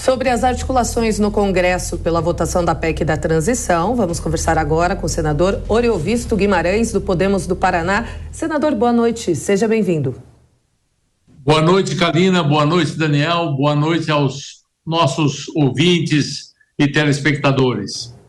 Sobre as articulações no Congresso pela votação da PEC da transição, vamos conversar agora com o senador Oriovisto Guimarães, do Podemos do Paraná. Senador, boa noite, seja bem-vindo. Boa noite, Karina, boa noite, Daniel, boa noite aos nossos ouvintes e telespectadores.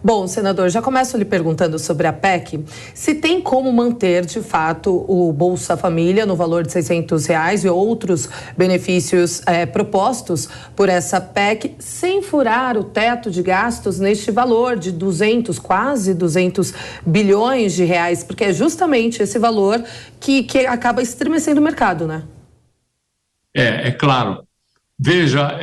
Bom, senador, já começo lhe perguntando sobre a PEC. Se tem como manter, de fato, o Bolsa Família no valor de R$600 e outros benefícios propostos por essa PEC, sem furar o teto de gastos neste valor de quase 200 bilhões de reais, porque é justamente esse valor que acaba estremecendo o mercado, né? É claro. Veja,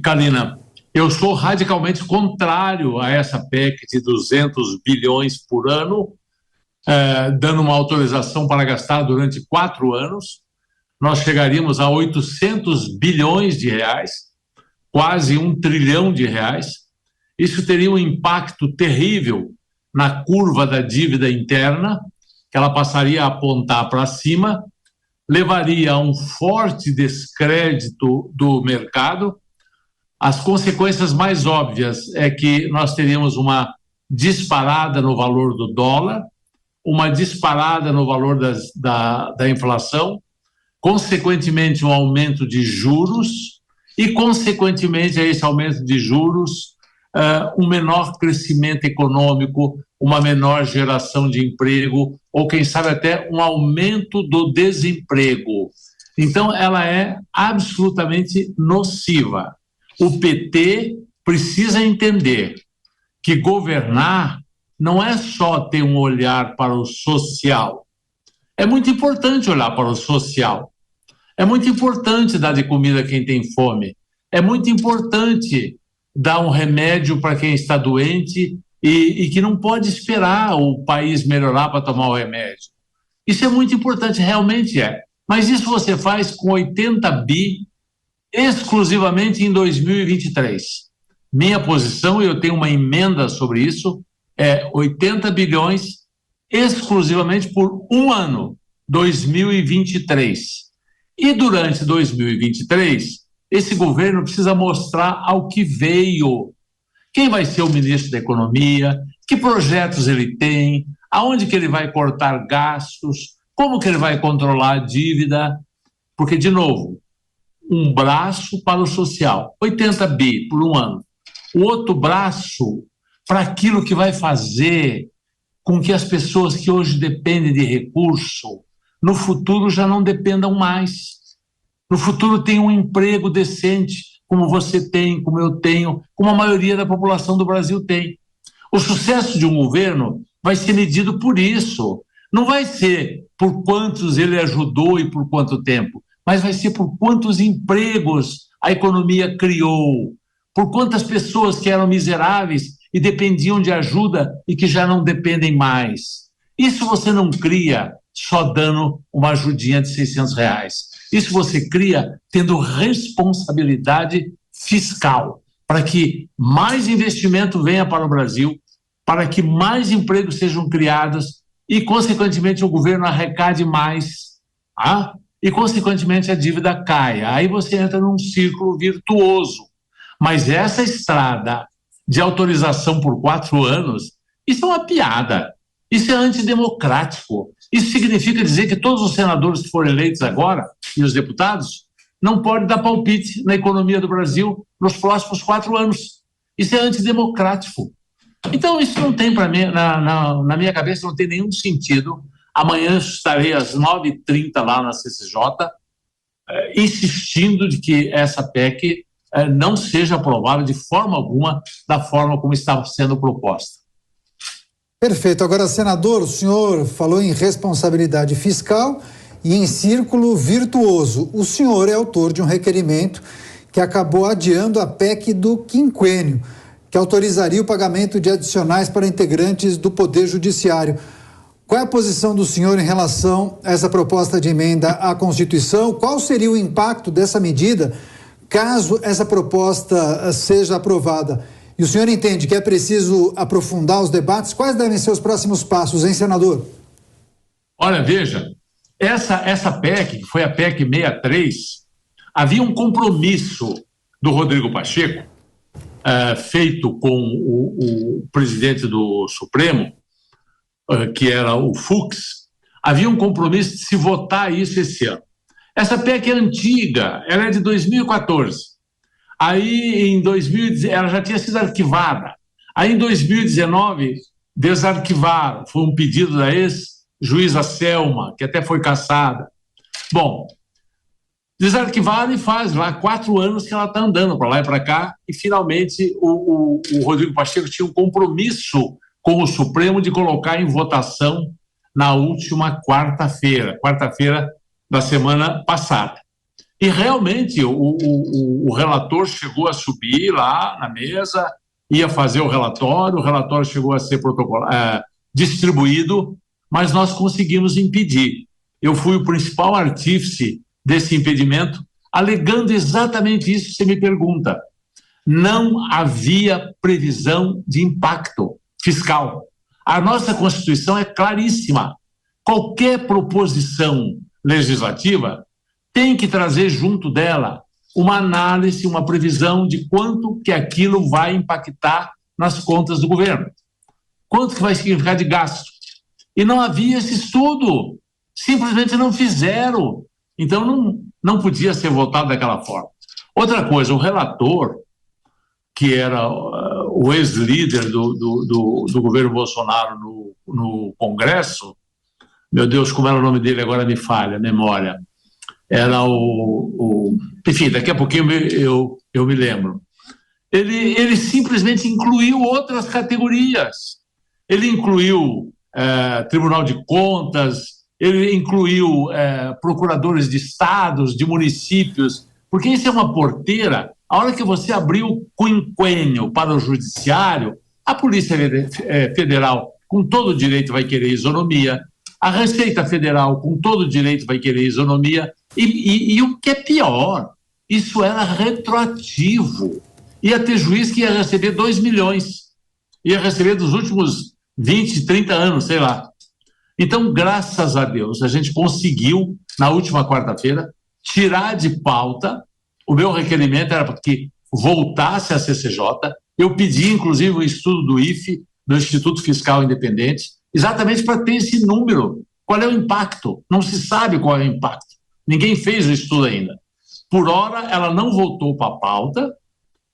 Karina, eu sou radicalmente contrário a essa PEC de 200 bilhões por ano, dando uma autorização para gastar durante 4 anos. Nós chegaríamos a 800 bilhões de reais, quase 1 trilhão de reais. Isso teria um impacto terrível na curva da dívida interna, que ela passaria a apontar para cima, levaria a um forte descrédito do mercado. As consequências mais óbvias é que nós teríamos uma disparada no valor do dólar, uma disparada no valor da inflação, consequentemente um aumento de juros e, consequentemente, a esse aumento de juros, um menor crescimento econômico, uma menor geração de emprego ou, quem sabe, até um aumento do desemprego. Então, ela é absolutamente nociva. O PT precisa entender que governar não é só ter um olhar para o social. É muito importante olhar para o social. É muito importante dar de comida a quem tem fome. É muito importante dar um remédio para quem está doente e que não pode esperar o país melhorar para tomar o remédio. Isso é muito importante, realmente é. Mas isso você faz com 80 bi exclusivamente em 2023. Minha posição, e eu tenho uma emenda sobre isso, é 80 bilhões exclusivamente por um ano, 2023. E durante 2023, esse governo precisa mostrar ao que veio. Quem vai ser o ministro da Economia, que projetos ele tem, aonde que ele vai cortar gastos, como que ele vai controlar a dívida, porque, de novo, um braço para o social, 80 bi por um ano. O outro braço para aquilo que vai fazer com que as pessoas que hoje dependem de recurso, no futuro já não dependam mais. No futuro tenham um emprego decente, como você tem, como eu tenho, como a maioria da população do Brasil tem. O sucesso de um governo vai ser medido por isso. Não vai ser por quantos ele ajudou e por quanto tempo, mas vai ser por quantos empregos a economia criou, por quantas pessoas que eram miseráveis e dependiam de ajuda e que já não dependem mais. Isso você não cria só dando uma ajudinha de R$600. Isso você cria tendo responsabilidade fiscal, para que mais investimento venha para o Brasil, para que mais empregos sejam criados e, consequentemente, o governo arrecade mais, e, consequentemente, a dívida caia. Aí você entra num círculo virtuoso. Mas essa estrada de autorização por 4 anos, isso é uma piada. Isso é antidemocrático. Isso significa dizer que todos os senadores que foram eleitos agora, e os deputados, não podem dar palpite na economia do Brasil nos próximos 4 anos. Isso é antidemocrático. Então, isso não tem, para mim, na minha cabeça, não tem nenhum sentido. Amanhã estarei às 9h30 lá na CCJ, insistindo de que essa PEC não seja aprovada de forma alguma da forma como estava sendo proposta. Perfeito. Agora, senador, o senhor falou em responsabilidade fiscal e em círculo virtuoso. O senhor é autor de um requerimento que acabou adiando a PEC do quinquênio, que autorizaria o pagamento de adicionais para integrantes do Poder Judiciário. Qual é a posição do senhor em relação a essa proposta de emenda à Constituição? Qual seria o impacto dessa medida caso essa proposta seja aprovada? E o senhor entende que é preciso aprofundar os debates? Quais devem ser os próximos passos, hein, senador? Olha, veja, essa PEC, que foi a PEC 63, havia um compromisso do Rodrigo Pacheco, feito com o presidente do Supremo, que era o Fux, havia um compromisso de se votar isso esse ano. Essa PEC é antiga, ela é de 2014. Aí, em 2019, ela já tinha sido arquivada. Aí, em 2019, desarquivaram. Foi um pedido da ex-juíza Selma, que até foi cassada. Bom, desarquivaram e faz lá 4 anos que ela está andando para lá e para cá, e finalmente o Rodrigo Pacheco tinha um compromisso com o Supremo de colocar em votação na última quarta-feira da semana passada. E realmente o relator chegou a subir lá na mesa, ia fazer o relatório chegou a ser distribuído, mas nós conseguimos impedir. Eu fui o principal artífice desse impedimento, alegando exatamente isso que você me pergunta. Não havia previsão de impacto fiscal. A nossa Constituição é claríssima. Qualquer proposição legislativa tem que trazer junto dela uma análise, uma previsão de quanto que aquilo vai impactar nas contas do governo. Quanto que vai significar de gasto. E não havia esse estudo. Simplesmente não fizeram. Então, não podia ser votado daquela forma. Outra coisa, o relator, que era o ex-líder do governo Bolsonaro no Congresso, meu Deus, como era o nome dele, agora me falha a memória, era enfim, daqui a pouquinho eu me lembro. Ele simplesmente incluiu outras categorias. Ele incluiu Tribunal de Contas, ele incluiu procuradores de estados, de municípios, porque isso é uma porteira. A hora que você abrir o quinquênio para o judiciário, a Polícia Federal, com todo o direito, vai querer isonomia, a Receita Federal, com todo o direito, vai querer isonomia, e o que é pior, isso era retroativo. Ia ter juiz que ia receber 2 milhões, ia receber dos últimos 20, 30 anos, sei lá. Então, graças a Deus, a gente conseguiu, na última quarta-feira, tirar de pauta. O meu requerimento era para que voltasse a CCJ. Eu pedi, inclusive, o estudo do IFE, do Instituto Fiscal Independente, exatamente para ter esse número. Qual é o impacto? Não se sabe qual é o impacto. Ninguém fez o estudo ainda. Por hora, ela não voltou para a pauta,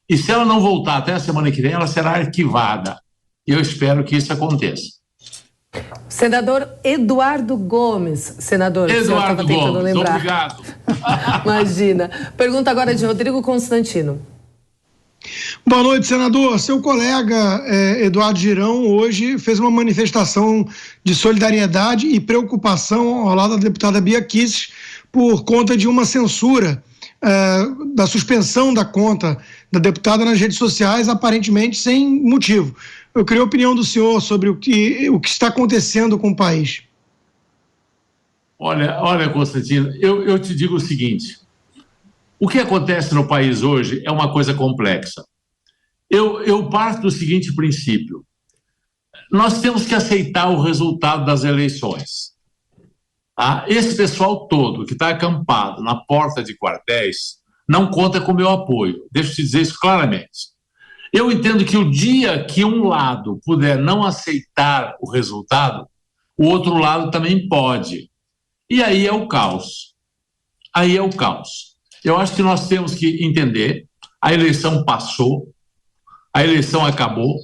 e se ela não voltar até a semana que vem, ela será arquivada. E eu espero que isso aconteça. Senador Eduardo Gomes, senador, Eduardo o senhor estava tentando Gomes, lembrar. Obrigado. Imagina. Pergunta agora de Rodrigo Constantino. Boa noite, senador. Seu colega Eduardo Girão hoje fez uma manifestação de solidariedade e preocupação ao lado da deputada Bia Kicis por conta de uma censura da suspensão da conta da deputada nas redes sociais, aparentemente sem motivo. Eu queria a opinião do senhor sobre o que está acontecendo com o país. Olha, Constantino, eu te digo o seguinte: o que acontece no país hoje é uma coisa complexa. Eu parto do seguinte princípio: nós temos que aceitar o resultado das eleições. Esse pessoal todo que está acampado na porta de quartéis não conta com o meu apoio. Deixa eu te dizer isso claramente. Eu entendo que o dia que um lado puder não aceitar o resultado, o outro lado também pode. E aí é o caos. Aí é o caos. Eu acho que nós temos que entender: a eleição passou, a eleição acabou,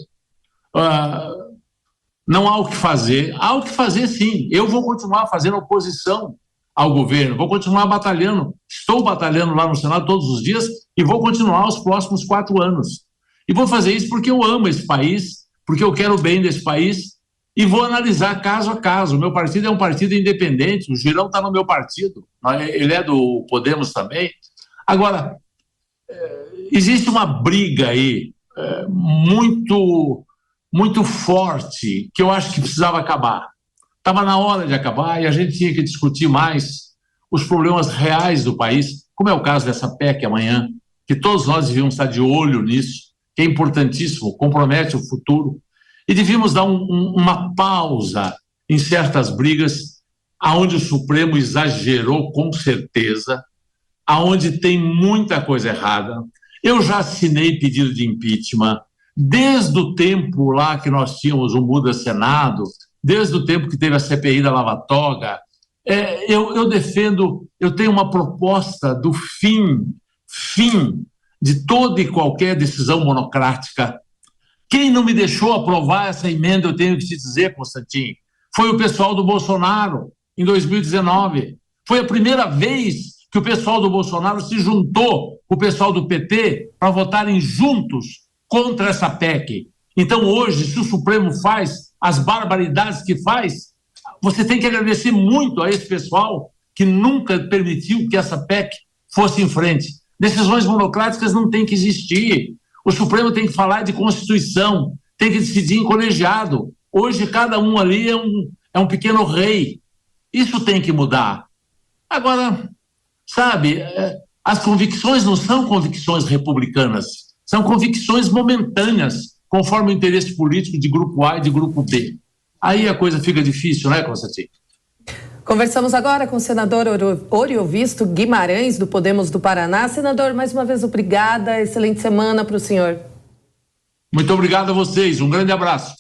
não há o que fazer. Há o que fazer, sim. Eu vou continuar fazendo oposição ao governo, vou continuar batalhando, estou batalhando lá no Senado todos os dias e vou continuar os próximos 4 anos. E vou fazer isso porque eu amo esse país, porque eu quero o bem desse país, e vou analisar caso a caso. O meu partido é um partido independente, o Girão está no meu partido, ele é do Podemos também. Agora, existe uma briga aí muito, muito forte, que eu acho que precisava acabar. Estava na hora de acabar e a gente tinha que discutir mais os problemas reais do país, como é o caso dessa PEC amanhã, que todos nós devíamos estar de olho nisso, que é importantíssimo, compromete o futuro, e devíamos dar uma pausa em certas brigas aonde o Supremo exagerou com certeza, aonde tem muita coisa errada. Eu já assinei pedido de impeachment desde o tempo lá que nós tínhamos o Muda Senado, desde o tempo que teve a CPI da Lava Toga. Eu defendo, eu tenho uma proposta do fim de toda e qualquer decisão monocrática. Quem não me deixou aprovar essa emenda, eu tenho que te dizer, Constantino, foi o pessoal do Bolsonaro, em 2019. Foi a primeira vez que o pessoal do Bolsonaro se juntou com o pessoal do PT para votarem juntos contra essa PEC. Então, hoje, se o Supremo faz as barbaridades que faz, você tem que agradecer muito a esse pessoal que nunca permitiu que essa PEC fosse em frente. Decisões monocráticas não têm que existir. O Supremo tem que falar de Constituição, tem que decidir em colegiado. Hoje, cada um ali é um pequeno rei. Isso tem que mudar. Agora, sabe, as convicções não são convicções republicanas, são convicções momentâneas, conforme o interesse político de grupo A e de grupo B. Aí a coisa fica difícil, né, Constantino? Conversamos agora com o senador Oriovisto Guimarães, do Podemos do Paraná. Senador, mais uma vez, obrigada. Excelente semana para o senhor. Muito obrigado a vocês. Um grande abraço.